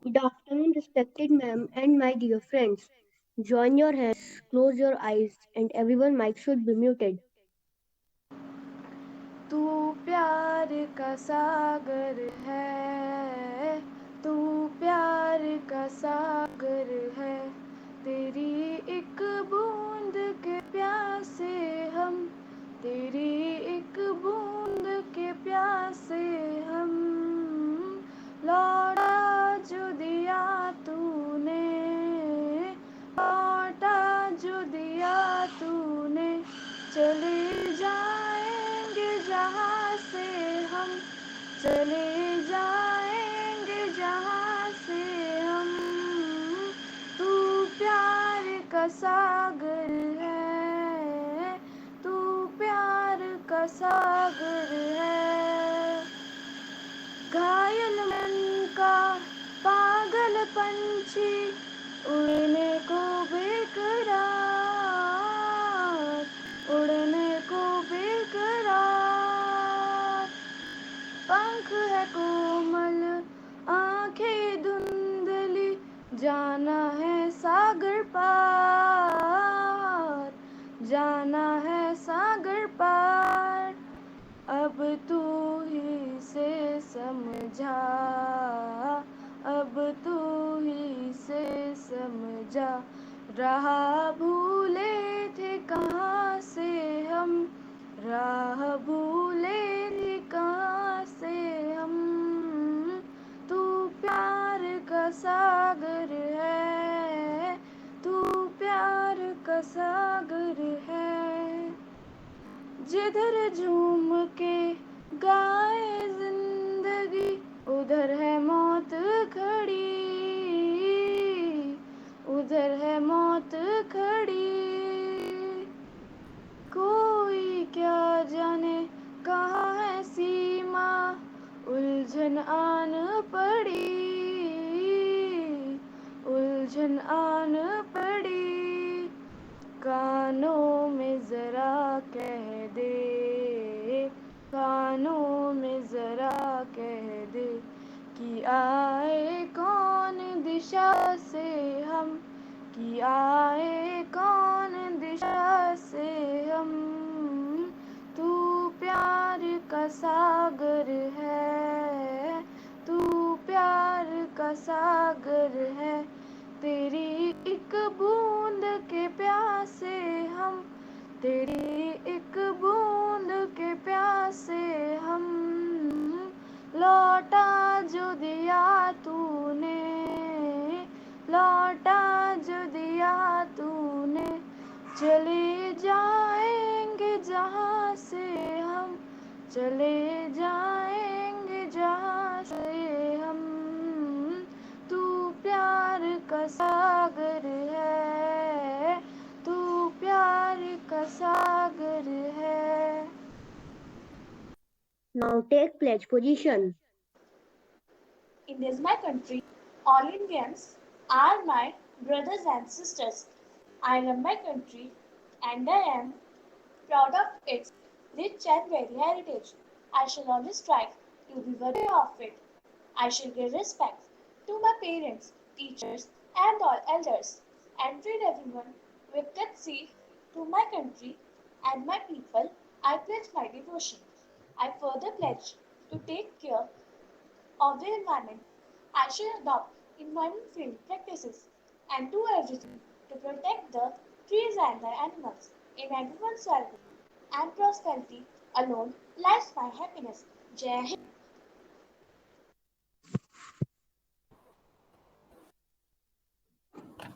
Good afternoon, respected ma'am and my dear friends. Join your hands, close your eyes, and everyone mic should be muted. तू प्यार का सागर है, तू प्यार का सागर है, तेरी एक बूंद के प्यासे हम, तेरी एक बूंद के प्यासे हम, लौटा जो दिया तूने, लौटा जो दिया तूने, चले जाएंगे जहाँ से हम, चले जाएंगे जहाँ से हम, तू प्यार का सागर है, तू प्यार का सागर है, घायल मन का पागल पंछी उड़ने को बेकरार, उड़ने को बेकरार, पंख है कोमल आंखें धुंधली, जाना है सागर पार, जाना है सागर पार, अब तू ही से समझा, अब तू ही से समझा, राह भूले थे कहाँ से हम, राह भूले थे कहाँ से हम, तू प्यार का सागर है, तू प्यार का सागर है, जिधर झूम के गाए जिंदगी उधर है मौत खड़ी, उधर है मौत खड़ी, कोई क्या जाने कहाँ है सीमा, उलझन आन पड़ी, उलझन आन पड़ी, कानों में जरा कह दे, कानों में जरा कह दे, कि आए कौन दिशा से हम, कि आए कौन दिशा से हम, तू प्यार का सागर है, तू प्यार का सागर है, तेरी एक बूंद के प्यासे हम, तेरी एक बूंद के प्यासे हम, लौटा जो दिया तूने, लौटा जो दिया तूने, चले जाएंगे जहाँ से हम, चले जाएंगे जहाँ से हम, तू प्यार का सागर है, तू प्यार का सागर है। Now take pledge position. India is my country. All Indians are my brothers and sisters. I love my country and I am proud of its rich and varied heritage. I shall always strive to be worthy of it. I shall give respect to my parents, teachers, and all elders, and treat everyone with courtesy to my country and my people. I pledge my devotion. I further pledge to take care of the environment. I shall adopt environment-friendly practices and do everything to protect the trees and the animals. In everyone's well-being and prosperity alone lies my happiness. Jai Hind.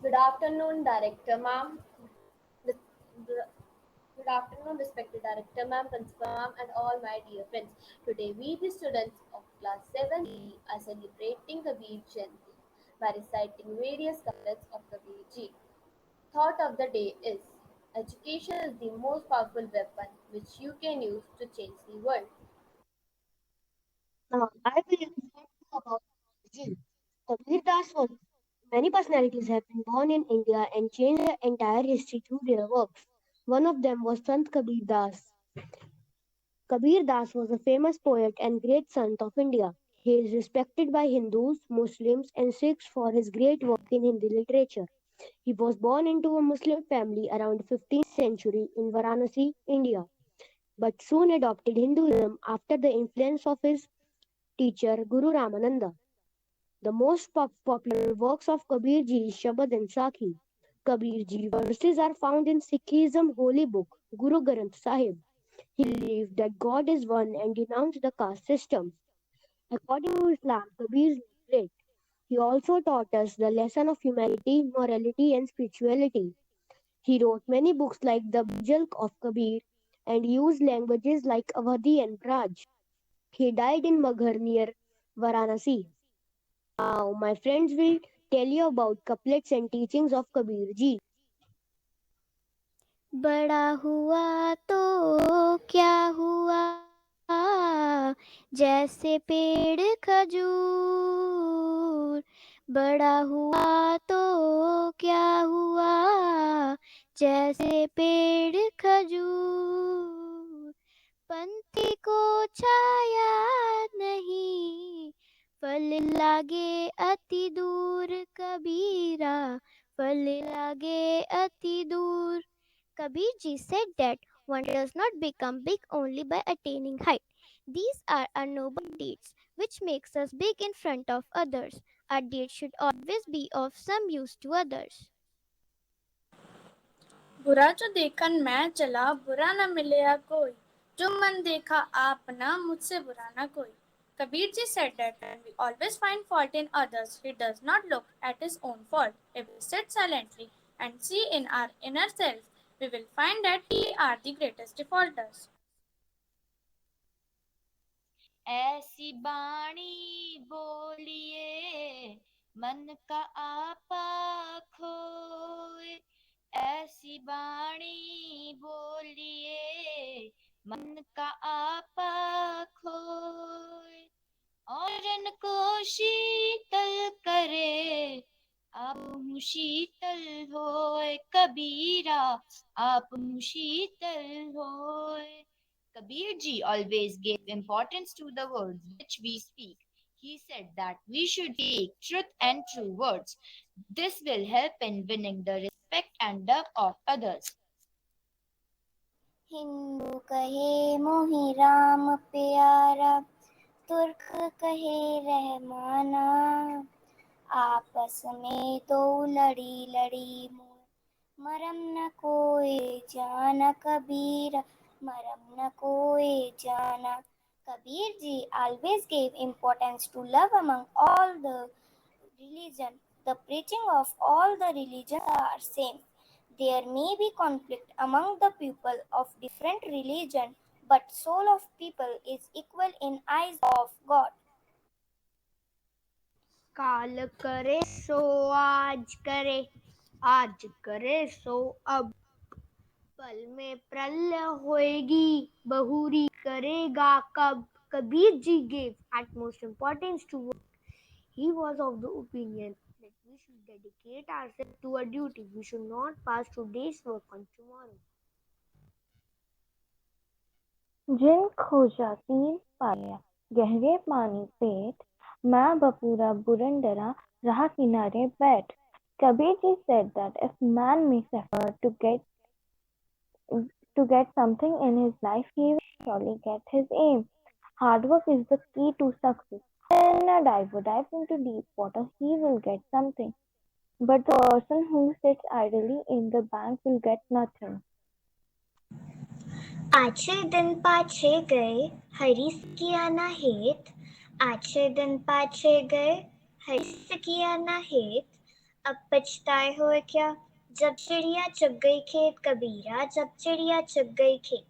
Good afternoon, Director Ma'am. Good afternoon, respected Director Ma'am, Principal Ma'am, and all my dear friends. Today, we, the students of Class 7E, are celebrating Kabir Jayanti by reciting various couplets of Kabir Ji. Thought of the day is: education is the most powerful weapon which you can use to change the world. Now I will inform you about Kabir. Kabir Das was many personalities have been born in India and changed their entire history through their works. One of them was Sant Kabir Das. Kabir Das was a famous poet and great sant of India. He is respected by Hindus, Muslims, and Sikhs for his great work in Hindi literature. He was born into a Muslim family around 15th century in Varanasi, India, but soon adopted Hinduism after the influence of his teacher Guru Ramananda. The most popular works of Kabir Ji is Shabad and Sakhi. Kabir Ji verses are found in Sikhism holy book Guru Granth Sahib. He believed that God is one and denounced the caste system. According to Islam, Kabir is great. He also taught us the lesson of humanity, morality, and spirituality. He wrote many books like the Jalk of Kabir and used languages like Awadhi and Braj. He died in Maghar near Varanasi. Now, my friends will tell you about couplets and teachings of Kabir Ji. बड़ा हुआ तो क्या हुआ, जैसे पेड़ खजूर। बड़ा हुआ तो क्या हुआ, जैसे पेड़ खजूर। पंथी को छाया नहीं, फल लागे अति दूर। कबीरा, फल लागे अति दूर। Kabir ji said that one does not become big only by attaining height. These are our noble deeds which makes us big in front of others. Our deeds should always be of some use to others. बुरा जो देखन मैं चला, बुरा न मिलया कोई। जो मन देखा आपना, मुझसे बुरा न कोई। Kabir ji said that when we always find fault in others, he does not look at his own fault. If we sit silently and see in our inner self, we will find that we are the greatest defaulters. ऐसी बाणी बोलिए, मन का आपा खोए। ऐसी बाणी बोलिए, मन का आपा खोए। औरन को शीतल करे, आप मुँह शीतल होए। कबीरा, आप मुँह शीतल होए। Kabir ji always gave importance to the words which we speak. He said that we should speak truth and true words. This will help in winning the respect and love of others. Hindu कहे मोहि राम प्यारा, तुर्क कहे रहमाना। आपस में तो लड़ी लड़ी मरम न कोई जाना। कबीर, मरम न कोई जाना। Kabir ji always gave importance to love among all the religion. The preaching of all the religions are same. There may be conflict among the people of different religion, but soul of people is equal in eyes of God. काल करे सो आज करे, आज करे सो अब। पल में प्रलय होएगी, बहुरी करेगा कब। Kabir ji gave utmost importance to work. He was of the opinion that we should dedicate ourselves to a duty. We should not pass today's work on tomorrow. जिन खोजा तीन पाया, गहरे पानी पेट। मैं बपूरा बुरंडरा, राह किनारे बैठ। Kabir ji said that if man makes effort to get something in his life, he will surely get his aim. Hard work is the key to success. When a diver dives into deep water, he will get something. But the person who sits idly in the bank will get nothing. आछे दिन पाछे गए, हरी किया ना हेत। आछे दिन पाछे गए, हरी किया ना हेत। अब पछताए हो क्या, जब चिड़िया चुग गई खेत। कबीरा, जब चिड़िया चुग गई खेत।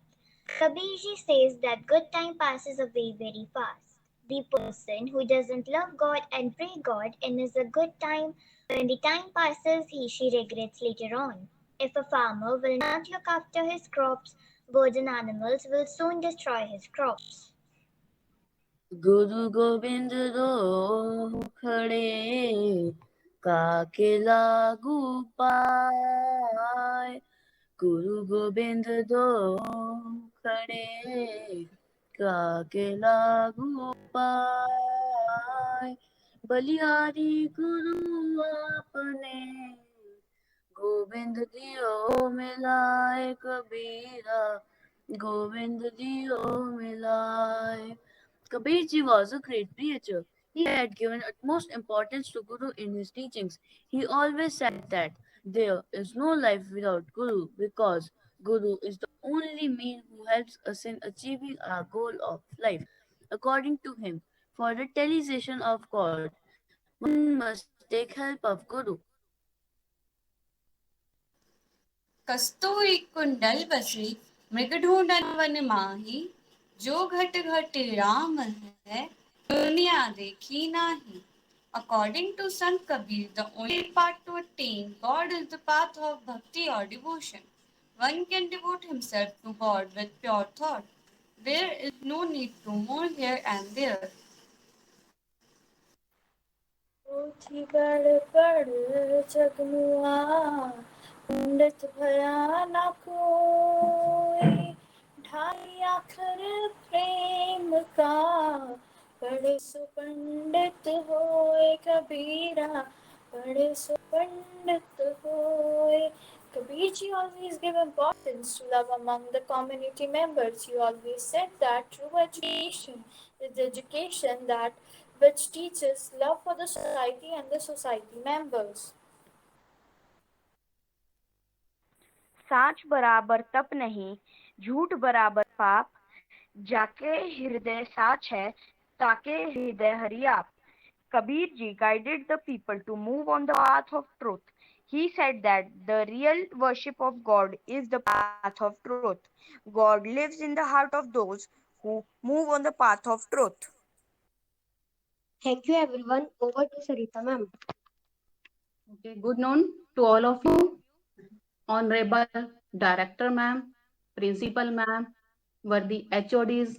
Kabir ji says that good time passes away very fast. The person who doesn't love God and pray God and is a good time, when the time passes, she regrets later on. If a farmer will not look after his crops, birds and animals will soon destroy his crops. गुरु गोविंद दो खड़े, काके लागू पाए। गुरु गोविंद दो खड़े, काके लागू पाए। मिलाए, बलिहारी गुरु आपने, गोविंद दियो मिलाए कबीरा, Govind Diyo Milai. Kabir Ji was a great preacher. He had given utmost importance to Guru in his teachings. He always said that there is no life without Guru because Guru is the only mean who helps us in achieving our goal of life. According to him, for the realization of God, one must take help of Guru. कस्तूरी कुंडल बसी मृग ढूंढन one माही, जो घट घट राम है दुनिया देखी नाही. According to Sant Kabir, the only path to attain God is the path of bhakti or devotion. One can devote himself to God with pure thought. There is no need to move here and there. पोथी बड़ बड़ जगमुआ पंडित भया न कोई, ढाई आखर प्रेम का बड़े सुपंडित होए कबीरा, बड़े सुपंडित होए. Kabir ji always gave importance to love among the community members. He always said that true education is the education that which teaches love for the society and the society members. साच बराबर तप नहीं, झूठ बराबर पाप, जाके हृदय साच है, ताके हृदय हरियाप. Kabir ji guided the people to move on the path of truth. He said that the real worship of God is the path of truth. God lives in the heart of those who move on the path of truth. Thank you everyone. Over to Sarita ma'am. Okay, good noon to all of you, Honorable Director ma'am, Principal ma'am, worthy HODs,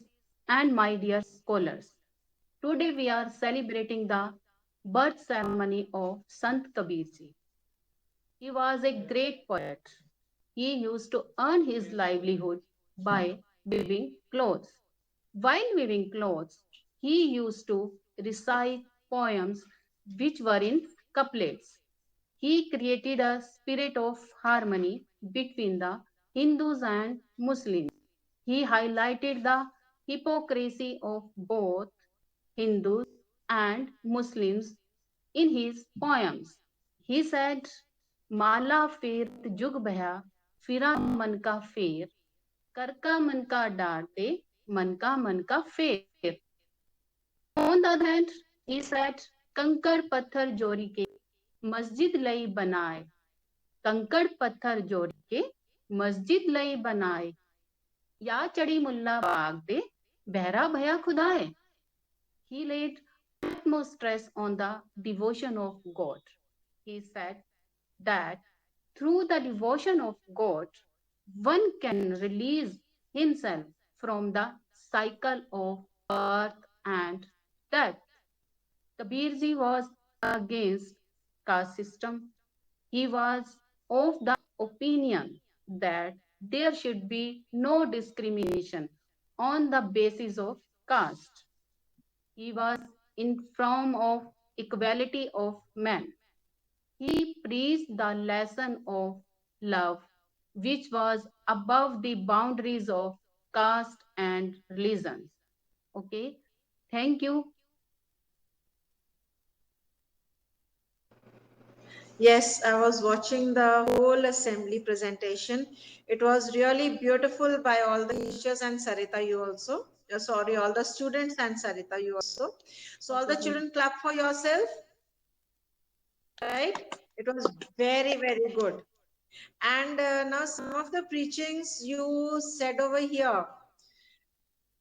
and my dear scholars. Today we are celebrating the birth ceremony of Sant Kabir Ji. He was a great poet. He used to earn his livelihood by weaving clothes. While weaving clothes, he used to recite poems which were in couplets. He created a spirit of harmony between the Hindus and Muslims. He highlighted the hypocrisy of both Hindus and Muslims in his poems. He said, माला फेर जुग भया फिरा मन का फेर कर का मन का डारते मन का फेर. On the other hand, he said, कंकड़ पत्थर जोड़ी के मस्जिद लई बनाए, कंकड़ पत्थर जोड़ के मस्जिद लई बनाए, या चढ़ी मुल्ला बाग दे बहरा भया खुदाए. He laid utmost stress on the devotion of God. He said that through the devotion of God, one can release himself from the cycle of birth and death. Kabir Ji was against caste system. He was of the opinion that there should be no discrimination on the basis of caste. He was in form of equality of men. He preached the lesson of love, which was above the boundaries of caste and religions. Okay, thank you. Yes, I was watching the whole assembly presentation. It was really beautiful by all the teachers and Sarita, you also. Sorry, all the students and Sarita, you also. So all the children clap for yourself. Right? It was very, very good. And now some of the preachings you said over here,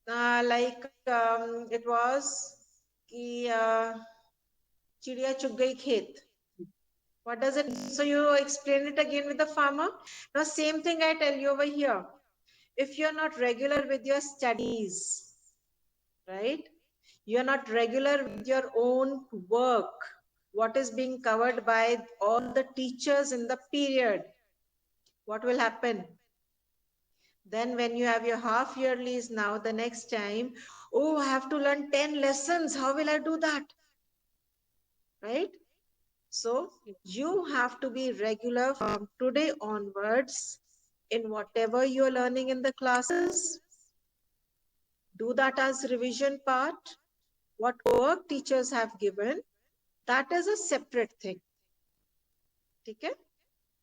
it was कि चिड़िया चुग गई खेत. What does it mean? So you explain it again with the farmer. Now same thing I tell you over here. If you're not regular with your studies, right? You're not regular with your own work, what is being covered by all the teachers in the period, what will happen? Then when you have your half yearlies now, the next time, Oh, I have to learn 10 lessons. How will I do that? Right? So you have to be regular from today onwards in whatever you're learning in the classes. Do that as revision part. What work teachers have given, that is a separate thing. Okay?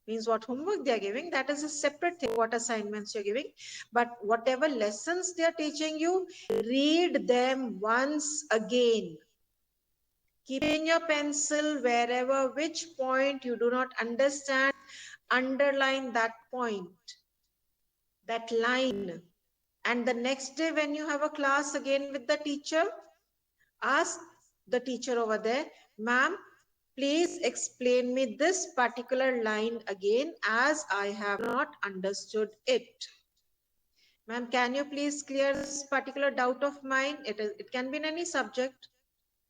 Means what homework they are giving, that is a separate thing, what assignments you're giving. But whatever lessons they are teaching you, read them once again. Keeping your pencil wherever, which point you do not understand, underline that point, that line. And the next day when you have a class again with the teacher, ask the teacher over there, ma'am, please explain me this particular line again as I have not understood it. Ma'am, can you please clear this particular doubt of mine? It can be in any subject.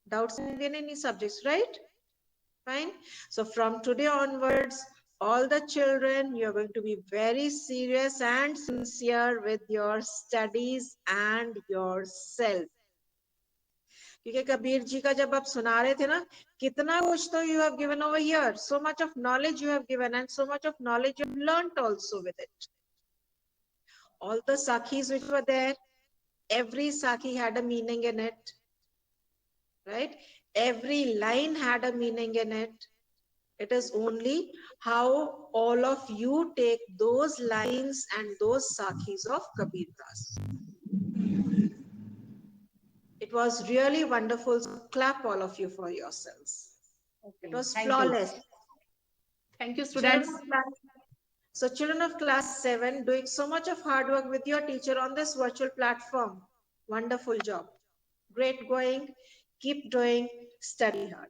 Doubts can be in any subjects, right? Fine. So from today onwards, all the children, you're going to be very serious and sincere with your studies and yourself. क्योंकि कबीर जी का जब आप सुना रहे थे ना, कितना कुछ तो you have given over here, so much of knowledge you have given and so much of knowledge you have learnt also with it. All the sakhis which were there, every sakhi had a meaning in it, right? Every line had a meaning in it. It is only how all of you take those lines and those sakhis of Kabir Das. It was really wonderful. So clap all of you for yourselves. Okay. It was Thank flawless. you. Thank you, Children students. of So children of class 7 doing so much of hard work with your teacher on this virtual platform. Wonderful job. Great going. Keep doing. Study hard.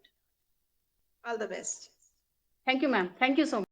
All the best. Thank you, ma'am. Thank you so much.